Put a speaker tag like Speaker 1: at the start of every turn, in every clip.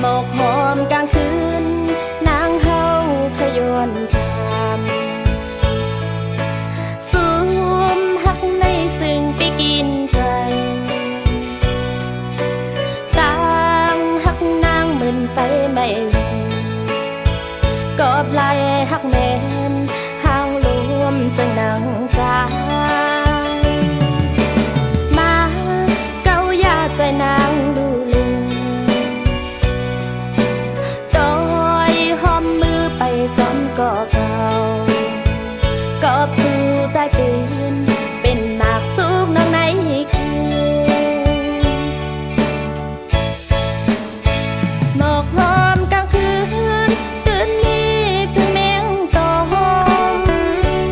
Speaker 1: หมอกหอมกลางคืนนางเฮาขยวนถามสูมหักในซึ่งไปกินใจต่างหักนางเหมือนไปไม่กอบไหลหักแน่นห่างรวมจังนางใจมาเกายาใจนางดูลืมดอยหอมมือไปจอมก่อเก่ากอบสู่ใจเป็นหมากสุกน้องในคืนหมอกหอมกลางคืนคืนนี้เพิ่งแมงตอม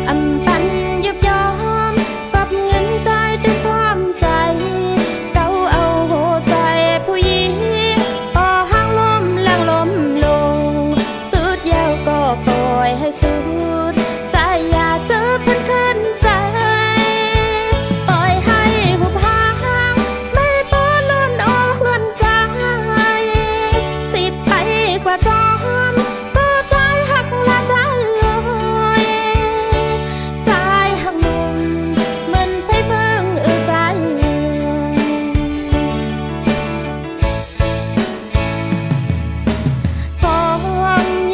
Speaker 1: อำพันยุบยอมกับเงินใจด้วยความใจเก่าเอาหัวใจผู้หญิงพอห้างลมแรงลมลงสุดยาวก็ปล่อยให้สุดใจอย่าเจอเพิ่นขึ้นใจปล่อยให้หุบหางไม่ปอล้นออกล้นใจสิไปกว่าจอมก็ใจหักละใจลอยใจหักมุมเหมือนไปเบิ่งใจพอ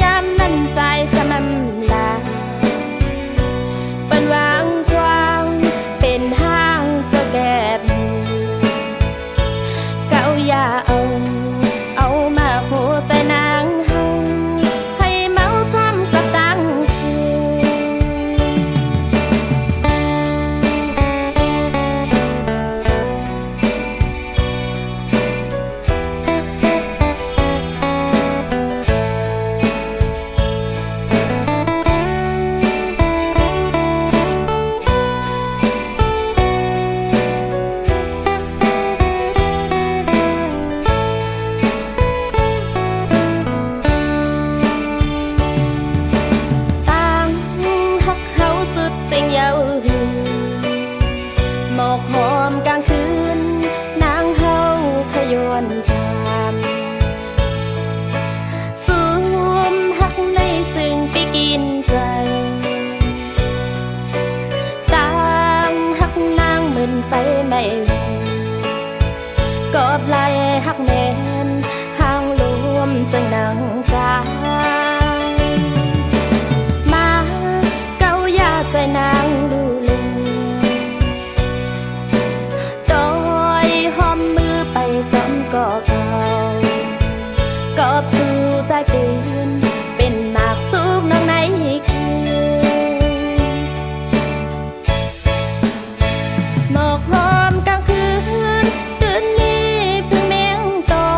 Speaker 1: ยามนั้นใจสม่ำลาเป็นวางกว้างเป็นห้างเจ้าแก่เก่าอย่าเอามาโหใจนางเฮาให้เมาทำกระตังคืต่างหักเขาสุดสิ่งเยาวหมอกหอมกลางคืนนางเฮาขยวนถามสูมหักในซึ่งไปกินใจต่างหักนางเหมือนไปไม่กอบไหลหักแน่นห่างรวมจังนางใจมาเกายาใจนางดูลืมดอยหอมมือไปจอมก่อเก่ากอบสู่ใจเป็นหมากสุกน้องในคืนหมอกหอมกลางคืนคืนนี้เพิ่งแมงตอ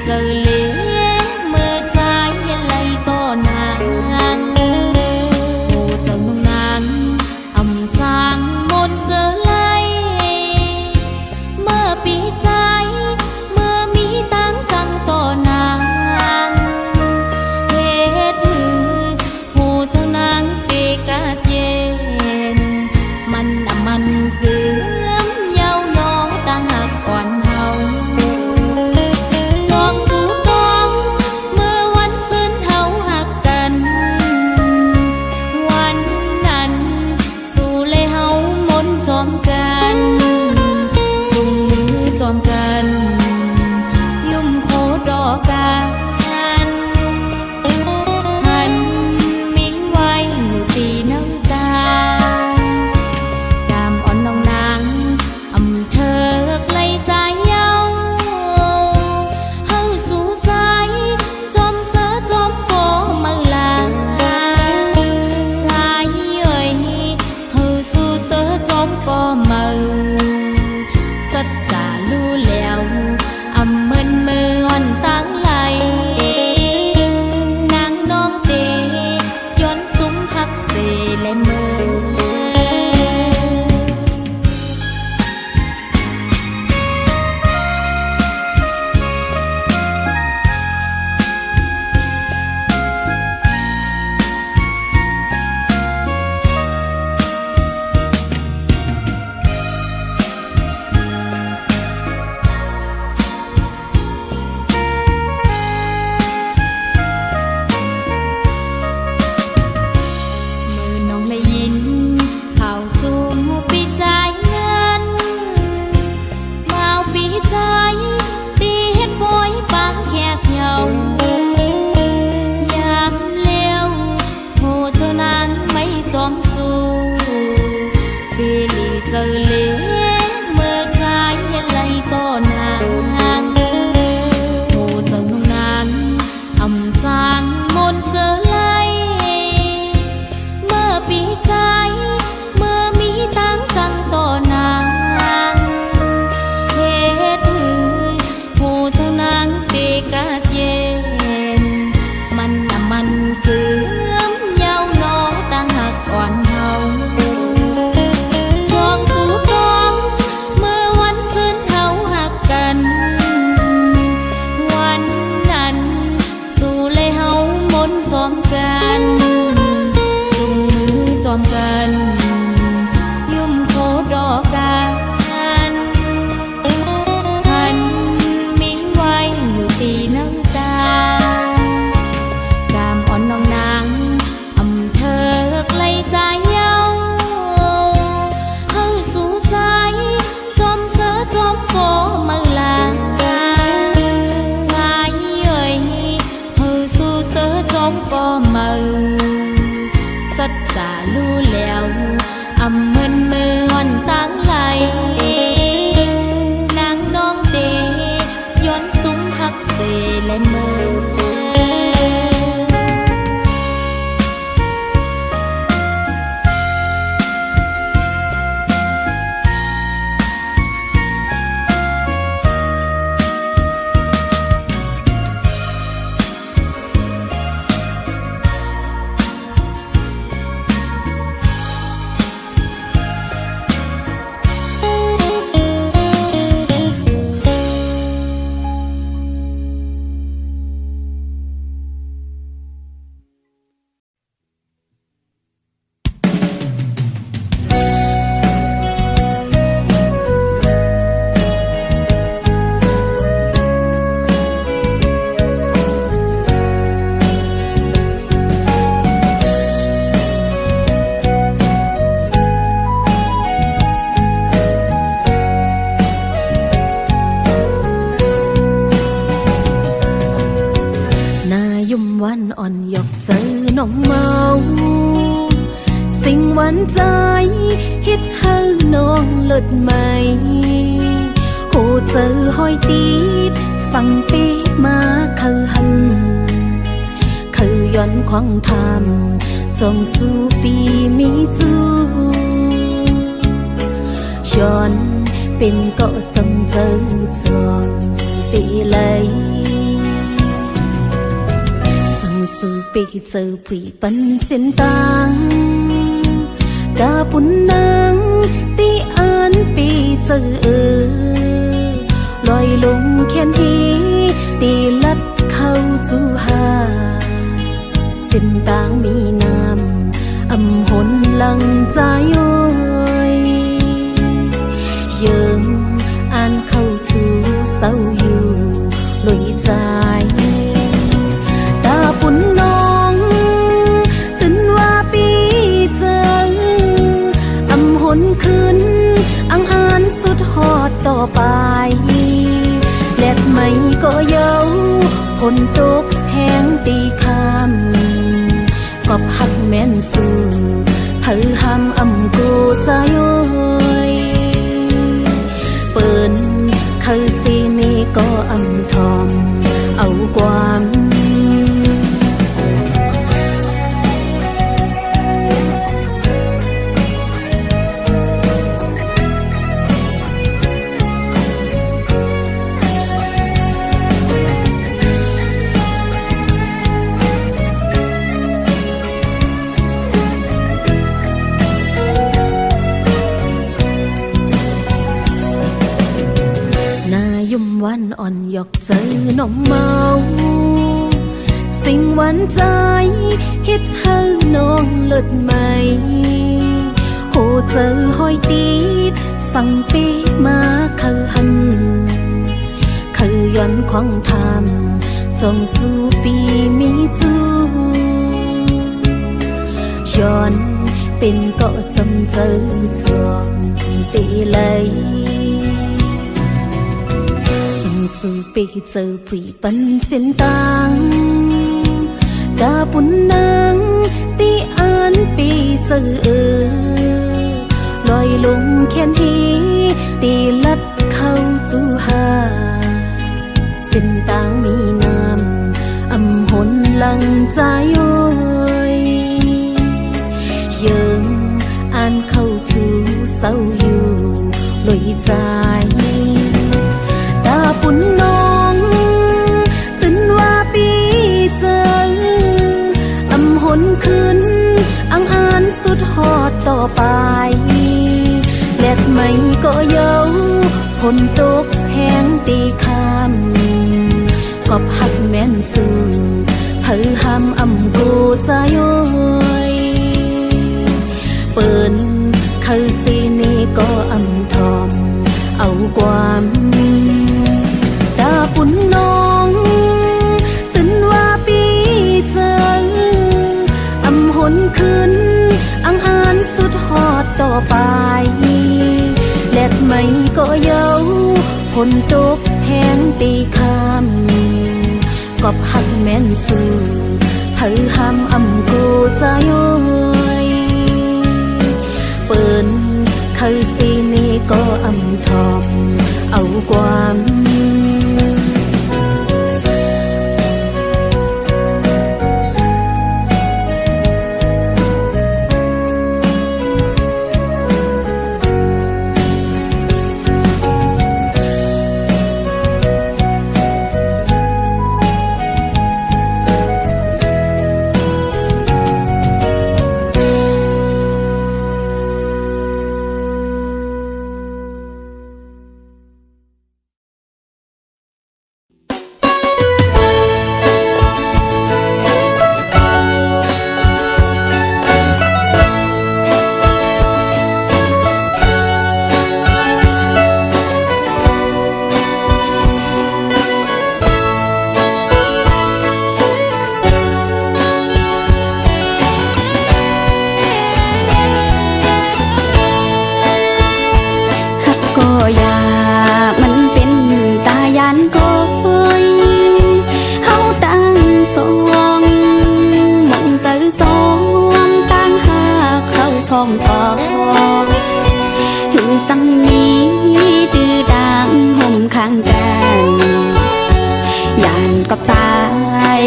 Speaker 1: เจอเลี้ยเมื่อใจไหลก็นางโอ้เจ้าน้องนางอำจางมนเสือไหลเมื่อปีใจเมื่อมีตั้งจังต่อนางเหตุหือหูเจ้านางเตกาเย็นมันเกลือมเยาวนองตั้งหักอ่อนเฮาจองสู่กองเมื่อวันซึ้นเฮาหักกันวันนั้นสู่เลยเฮามนจอมกันจุงมือจอมกันยุ่มโคดอกันหันมีไว้อยู่ตีน้ำตาสัจจารู้แล้วอำมึนมืออ่อนตั้งไหลนางน้องเตย้อนซุ้มพักเสและมือเจอเลี้ยเมื่อใจไหลก็นางโอ้เจ้าน้องนางอำจางมนเสือไหลเมื่อปีใจเมื่อมีตั้งจังต่อนางเหตุหือโอ้เจ้านางเตกาเย็นมันเกลือมเยาวนองตั้งหักอ่อนเฮาวันนั้นสู่เลยเฮามนจอมกันจุงมือจอมกันยุ่มโคดอกันทันมีไว้อยู่ตีน้ำตากามอ่อนน้องนางอำเธอไกลใจเย้าเฮาสู่สายจอมเสือจอมโกมือลาจอมก็มือสัจจารู้แล้วอำมึนมืออ่อนตั้งไหลนางน้องเตย้อนซุ้มพักเสและมือน้องเมาสิ่งหวานใจฮิตให้น้องหลุดไหมโหเจอห้อยตีดสั่งปีมาคือหันคือย้อนควางทำจงสู้ปีมีจูย้อนเป็นก็จงเจอจองปีเลย ปีเจอผีปันเส้นตังกาปุ่นนางตีอันปีเจอลอยลงแค้นฮีตีลัดเข้าจูหาเส้นต่างมีน้ำอำหนลังใจโอยเยิงอ่านเข้าจูเศร้าอยู่ลอยใจตาปุ่นน้องตื่นว่าปีเจออำหนขึ้นอังอ่านสุดหอดต่อไปแลดไม่ก็เย้าฝนตกแห้งตีคำกอบหักแม่นสู่เผยหำอำกูใจโอยเปิ้นเคยสีนี้ก็อำทอมเอาความยุ่มวันอ่อนหยอกเจอนมเมาสิ่งหวันใจฮิตให้น้องเลิศใหม่โหเจอห้อยตีดสั่งปีมาคือหันคือย้อนของทำจงสู่ปีมีจูย้อนเป็นก็จำเจอจวงตีเลยสู่ปีเจอผีปันเส้นตังกาปุ่นนางตีอันปีเจอลอยลงแค้นฮีตีลัดเข้าจูหาเส้นต่างมีน้ำอำหนลังใจโอยเยิงอ่านเข้าจูเศร้าอยู่ลอยใจปุ่นน้องตื่นว่าปีเจออำหนขึ้นอังอ่านสุดหอดต่อไปแลดไม่ก็เย้าฝนตกแห้งตีคำกอบหักแม่นสู่เผยหำอำกูใจโอยเปิ้นเคยสีนี้ก็อำทอมเอาความปุ่นน้องตื่นว่าปีเจออำหนขึ้นอังอ่านสุดหอดต่อไปแลดไม่ก็เย้าฝนตกแห้งตีคำกอบหักแม่นสู่เผยหำอำกูใจโอยเปิ้นเคยสีนี้ก็อำทอมเอาความ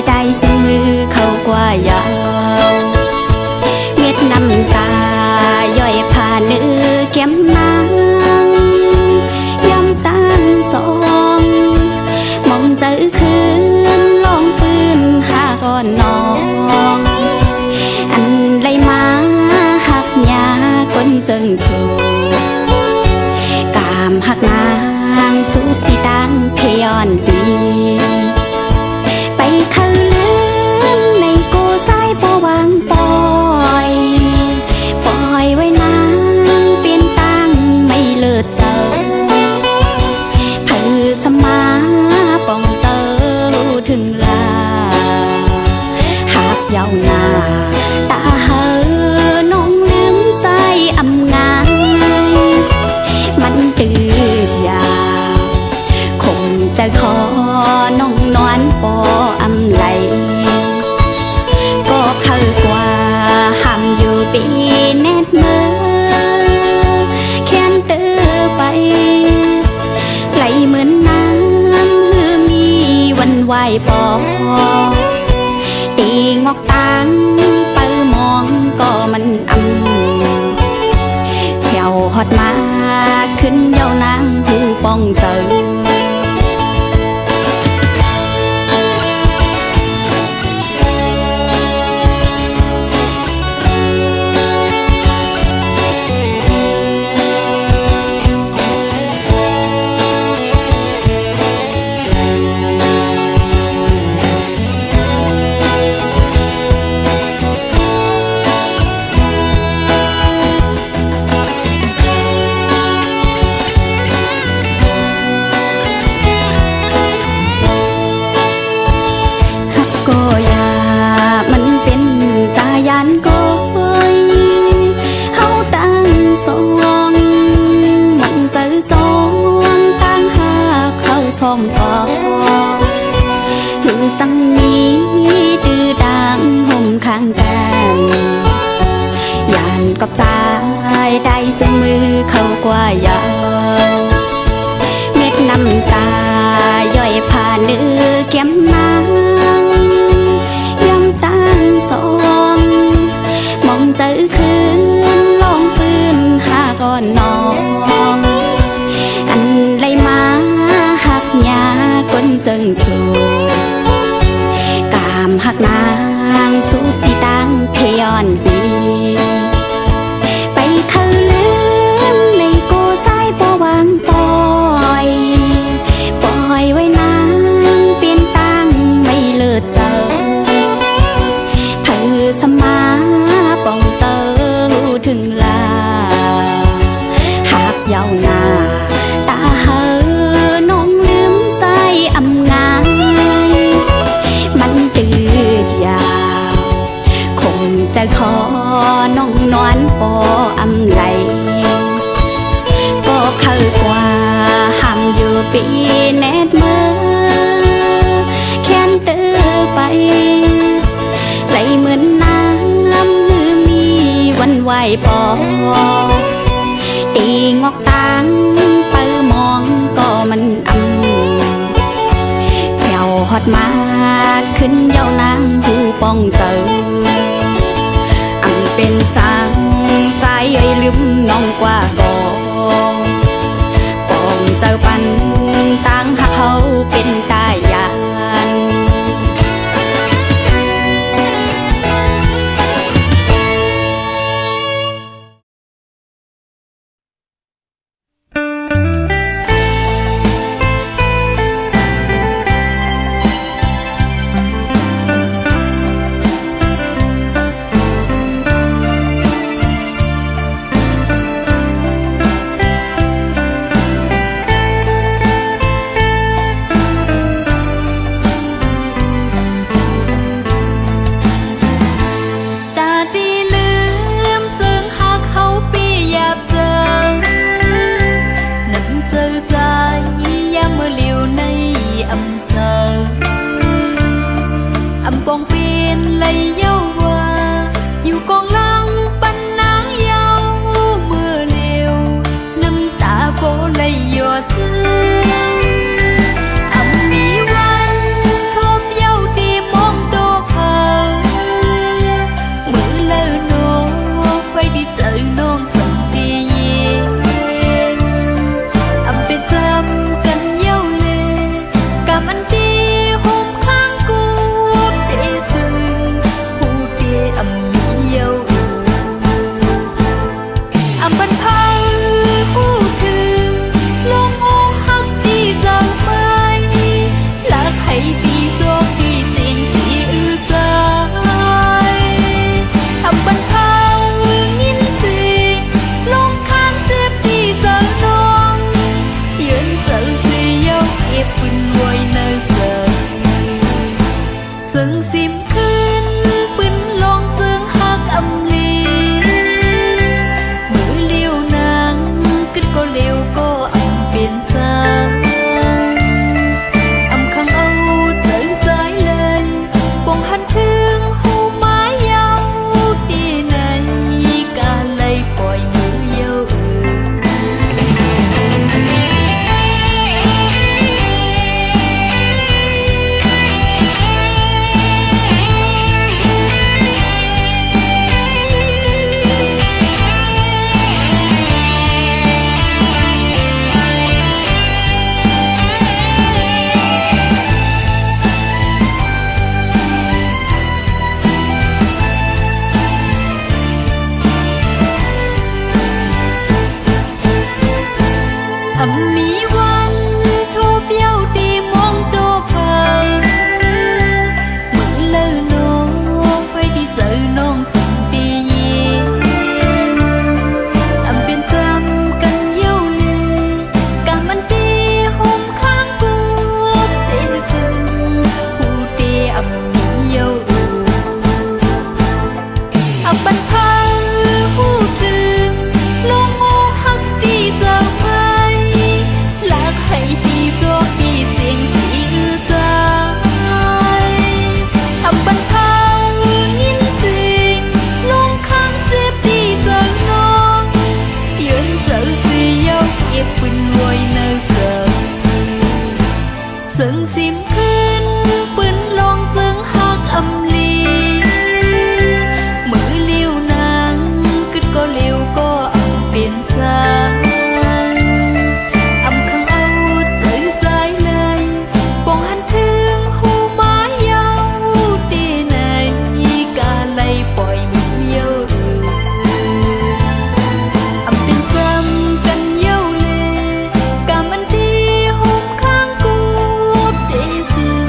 Speaker 1: ได้สิมือเข้ากว่ายาวเม็ดน้ำตาย่อยผ่านเนื้อแก้มนางย้ำตั้งสองมองเจอคืนลองปืนหาก่อนนอน
Speaker 2: จะขอน้องนวลปออำไหลก็เข้ากว่าห้ามอยู่ปีแนดเมื่อแค้นเตือไปไหลเหมือนน้ำหือมีวันไหวปอตีงอกตางไปมองก็มันแถวฮอดมาขึ้นเย้านางหูป้องเจอก็อย่ามันเป็นตายานก้อยเฮาตั้งสองมันเจอสองตั้งหาเข้าสองก่อหือสังนี้ดื้อดังห่มข้างกันยานกับใจได้เสมอเข้ากว่ายาวเม็ดน้ำตาย่อยผ่านเนื้อแก้มนางตั้งสองมองเจอคืนลองปืนหาก่อนน้องอันไหลมาหักยาก้นจึงสูกามหักนางสุดที่ตั้งขย้อนปีไปเข้าลืมในโกสายปอวางปอยไว้นางเปลี่ยนตั้งไม่เลิศเจอสมาป้องเจอถึงลาหากยาวนาตาเหอน้องลืมใส่อำงานมันตืดยาวคงจะขอน้องนวลปออำไหลก็เข้ากว่าห้ามอยู่ปีแนดเมื่อแค้นเตือไปไหลเหมือนน้ำหือมีวันไหวปอตีงอกตางไปมองก็มันแถวฮอดมาขึ้นเย้านางหูป้องเจอเป็นสางสายเอ้ยลืมน้องกว่าก่อป้องเจอปันต่างหักเขาเป็นตายาน
Speaker 3: ลิมขึ้นปืนลงจึงหักอำลีมือเลี้ยวนางกึดก็เลี้ยวก็อำเป็นสายอำคังเอาใจสายเลยปองหันถึงหูไม้ยาวตีไหนกาไลปล่อยมือเยาอำเป็นจำกันเยาเลยกามันดีหุบข้างกูเตซื้อ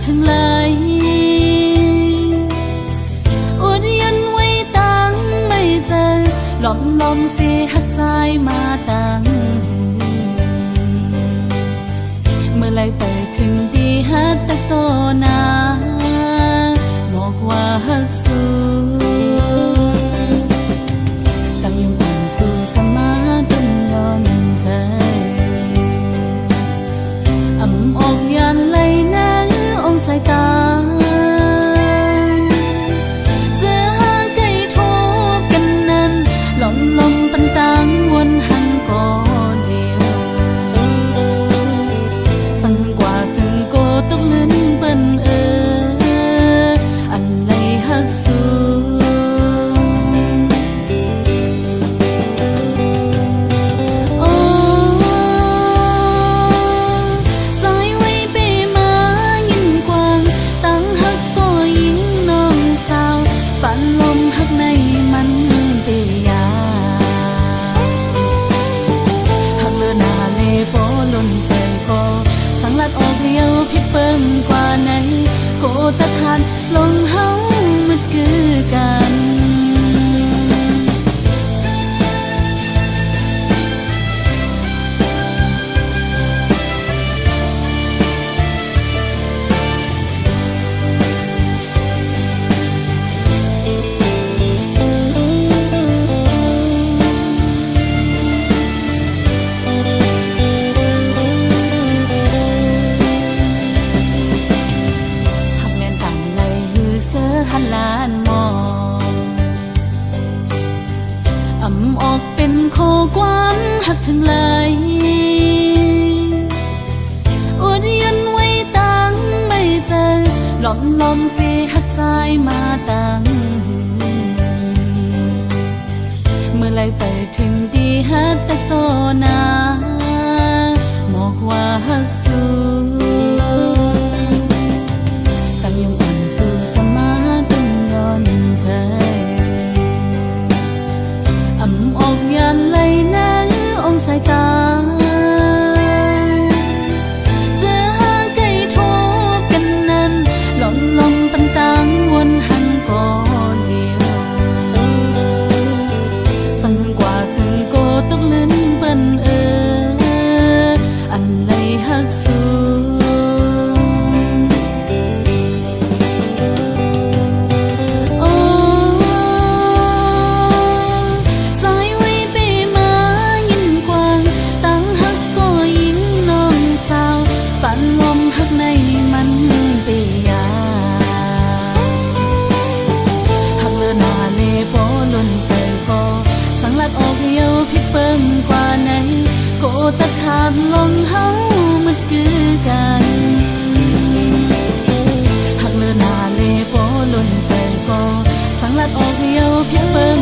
Speaker 3: ถึงเลยอวดยันไว้ตั้งไม่เจอหลอมลอมเสียหักใจมาตั้งเมื่อไรไปถึงดีฮัดตะโตนาบอกว่าฮักสูตั้งยงอ่อนสู่สมาตุนย้อนใจอำออกยันเลยนะองสายตาเจอหาไก่ทบกันนั้นหลอมลมปันตังวนหันก่อนเดียวสั่งกว่าจึงโกตกลื่นเปิ้นอันเลยฮักสูพิเปิงกว่าไหนโกตะทานลงเฮามันคือกันล้านมองอำออกเป็นข้อความหักถึงเลยอวดยันไว้ตั้งไม่เจอหลอมลอมเสียหักใจมาตั้งเมื่อไรไปถึงดีฮัดตะโตนาบอกว่าฮักสูยันเลยนะองสายตาเจอหาไก่ทบกันนั้นหลอมลมปันตังวนหันก่อนเดียวสั่งกว่าจึงโกตกลื่นเปิ้นอันเลยฮักสูออกเหี่ยวพิเปิงกว่าไหนโกตะขาดลงเฮามันคือกันหักเลือนาเลโปล้นใจก็สังลัดออกเหี่ยวพิเปิง